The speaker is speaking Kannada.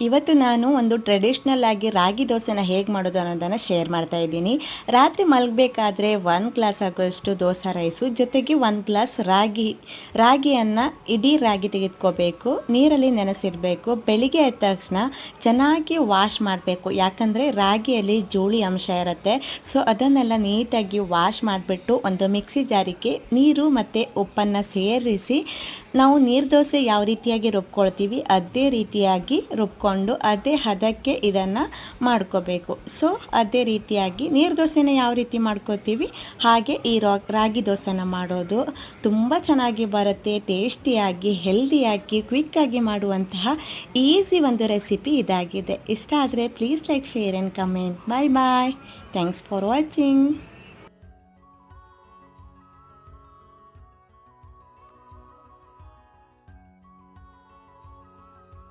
ಇವತ್ತು ನಾನು ಒಂದು ಟ್ರೆಡಿಷ್ನಲ್ ಆಗಿ ರಾಗಿ ದೋಸೆನ ಹೇಗೆ ಮಾಡೋದು ಅನ್ನೋದನ್ನು ಶೇರ್ ಮಾಡ್ತಾ ಇದ್ದೀನಿ. ರಾತ್ರಿ ಮಲಗಬೇಕಾದ್ರೆ 1 ಗ್ಲಾಸ್ ಆಗುವಷ್ಟು ದೋಸೆ ರೈಸು ಜೊತೆಗೆ 1 ಗ್ಲಾಸ್ ರಾಗಿಯನ್ನು ಇಡೀ ರಾಗಿ ತೆಗೆದುಕೋಬೇಕು, ನೀರಲ್ಲಿ ನೆನೆಸಿಡಬೇಕು. ಬೆಳಿಗ್ಗೆ ಎದ್ದ ತಕ್ಷಣ ಚೆನ್ನಾಗಿ ವಾಶ್ ಮಾಡಬೇಕು, ಯಾಕಂದರೆ ರಾಗಿಯಲ್ಲಿ ಜೋಳಿ ಅಂಶ ಇರುತ್ತೆ. ಸೊ ಅದನ್ನೆಲ್ಲ ನೀಟಾಗಿ ವಾಶ್ ಮಾಡಿಬಿಟ್ಟು ಒಂದು ಮಿಕ್ಸಿ ಜಾರಿಗೆ ನೀರು ಮತ್ತು ಉಪ್ಪನ್ನು ಸೇರಿಸಿ ನಾವು ನೀರು ದೋಸೆ ಯಾವ ರೀತಿಯಾಗಿ ರುಬ್ಕೊಳ್ತೀವಿ ಅದೇ ರೀತಿಯಾಗಿ ರುಬ್ಕೊಂಡು ಅದೇ ಹದಕ್ಕೆ ಇದನ್ನು ಮಾಡ್ಕೋಬೇಕು. ಸೊ ಅದೇ ರೀತಿಯಾಗಿ ನೀರು ದೋಸೆನ ಯಾವ ರೀತಿ ಮಾಡ್ಕೋತೀವಿ ಹಾಗೆ ಈ ರಾಗಿ ದೋಸೆನ ಮಾಡೋದು ತುಂಬ ಚೆನ್ನಾಗಿ ಬರುತ್ತೆ. ಟೇಸ್ಟಿಯಾಗಿ, ಹೆಲ್ದಿಯಾಗಿ, ಕ್ವಿಕ್ಕಾಗಿ ಮಾಡುವಂತಹ ಈಸಿ ಒಂದು ರೆಸಿಪಿ ಇದಾಗಿದೆ. ಇಷ್ಟ ಆದರೆ please like, share and comment. Bye bye. Thanks for watching.